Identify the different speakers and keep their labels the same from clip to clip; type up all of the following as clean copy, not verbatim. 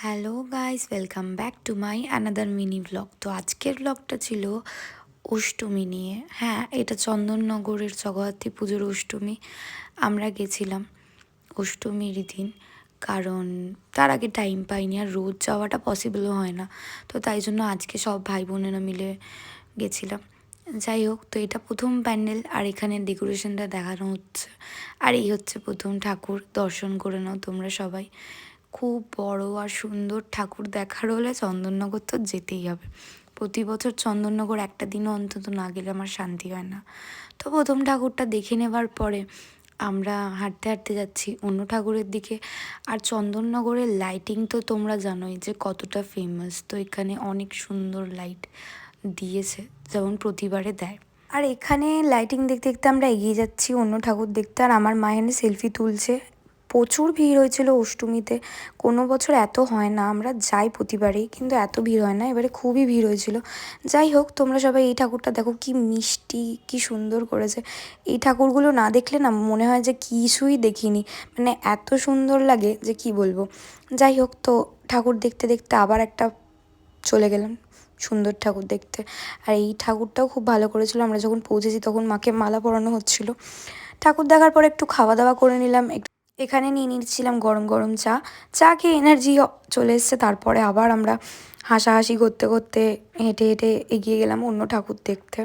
Speaker 1: Hello guys, welcome back to my another mini blog. তো আজকের ব্লগটা ছিল অষ্টমী নিয়ে। হ্যাঁ, এটা চন্দননগরের জগদ্ধাত্রী পুজোর অষ্টমী। আমরা গেছিলাম অষ্টমীর দিন, কারণ তার আগে টাইম পাইনি আর রোজ যাওয়াটা পসিবলও হয় না। তো তাই জন্য আজকে সব ভাই বোনেরা মিলে গেছিলাম। যাই হোক, তো এটা প্রথম প্যান্ডেল আর এখানে ডেকোরেশনটা দেখানো হচ্ছে। আর এই হচ্ছে প্রথম ঠাকুর, দর্শন করে নাও তোমরা সবাই। খুব বড় আর সুন্দর ঠাকুর দেখার হলে চন্দননগর তো যেতেই হবে। প্রতি বছর চন্দননগর একটা দিনও অন্তত না গেলে আমার শান্তি হয় না। তো প্রথম ঠাকুরটা দেখে নেবার পরে আমরা হাঁটতে হাঁটতে যাচ্ছি অন্য ঠাকুরের দিকে। আর চন্দননগরের লাইটিং তো তোমরা জানোই যে কতটা ফেমাস। তো এখানে অনেক সুন্দর লাইট দিয়েছে, যেমন প্রতিবারে দেয়। আর এখানে লাইটিং দেখতে দেখতে আমরা এগিয়ে যাচ্ছি অন্য ঠাকুর দেখতে। আর আমার মা এখানে সেলফি তুলছে। প্রচুর ভিড় হয়েছিল অষ্টমীতে। কোনো বছর এত হয় না, আমরা যাই প্রতিবারেই, কিন্তু এত ভিড় হয় না, এবারে খুবই ভিড় হয়েছিল। যাই হোক, তোমরা সবাই এই ঠাকুরটা দেখো, কি মিষ্টি, কি সুন্দর করেছে। এই ঠাকুরগুলো না দেখলে না মনে হয় যে কিছুই দেখিনি, মানে এত সুন্দর লাগে যে কি বলবো। যাই হোক, তো ঠাকুর দেখতে দেখতে আবার একটা চলে গেলাম সুন্দর ঠাকুর দেখতে। আর এই ঠাকুরটাও খুব ভালো করেছিল। আমরা যখন পৌঁছেছি তখন মাকে মালা পরানো হচ্ছিল। ঠাকুর দেখার পর একটু খাওয়া দাওয়া করে নিলাম। এখানে নিয়ে নিচ্ছিলাম গরম গরম চা। চা খেয়ে এনার্জি চলে এসছে। তারপরে আবার আমরা হাসাহাসি করতে করতে হেঁটে হেঁটে এগিয়ে গেলাম অন্য ঠাকুর দেখতে।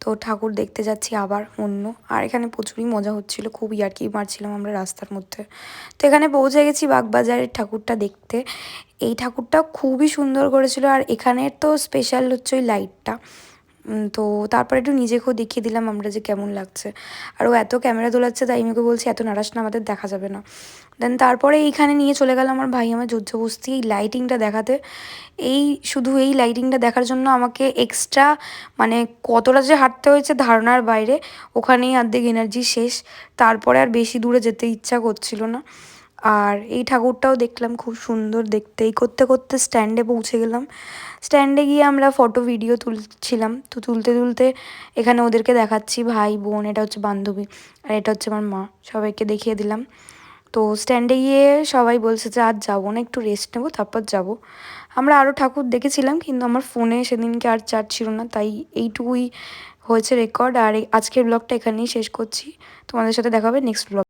Speaker 1: তো ঠাকুর দেখতে যাচ্ছি আবার অন্য। আর এখানে প্রচুরই মজা হচ্ছিল, খুব ইয়ার্কি মারছিলাম আমরা রাস্তার মধ্যে। তো এখানে পৌঁছে গেছি বাগবাজারের ঠাকুরটা দেখতে। এই ঠাকুরটা খুবই সুন্দর করেছিল। আর এখানের তো স্পেশাল হচ্ছে ওই লাইটটা। তো তারপরে একটু নিজেকেও দেখিয়ে দিলাম আমরা যে কেমন লাগছে। আর ও এত ক্যামেরা তোলাচ্ছে, তাই আমি ওকে বলছি এত নাড়াস না, আমাদের দেখা যাবে না। দেন তারপরে এইখানে নিয়ে চলে গেল আমার ভাই আমার জোরজবস্তি এই লাইটিংটা দেখাতে। শুধু এই লাইটিংটা দেখার জন্য আমাকে এক্সট্রা, মানে কতটা যে হাঁটতে হয়েছে ধারণার বাইরে। ওখানেই অর্ধেক এনার্জি শেষ। তারপরে আর বেশি দূরে যেতে ইচ্ছা করছিল না। আর এই ঠাকুরটাও দেখলাম, খুব সুন্দর দেখতে। এই করতে করতে স্ট্যান্ডে পৌঁছে গেলাম। স্ট্যান্ডে গিয়ে আমরা ফটো ভিডিও তুলছিলাম। তো তুলতে তুলতে এখানে ওদেরকে দেখাচ্ছি, ভাই বোন, এটা হচ্ছে বান্ধবী, আর এটা হচ্ছে আমার মা, সবাইকে দেখিয়ে দিলাম। তো স্ট্যান্ডে গিয়ে সবাই বলছে যে আজ যাবো না, একটু রেস্ট নেবো, তারপর যাব। আমরা আরও ঠাকুর দেখেছিলাম, কিন্তু আমার ফোনে সেদিনকে আর চার্জ ছিল না, তাই এইটুকুই হয়েছে রেকর্ড। আর আজকের ব্লগটা এখানেই শেষ করছি। তোমাদের সাথে দেখা হবে নেক্সট ব্লগ।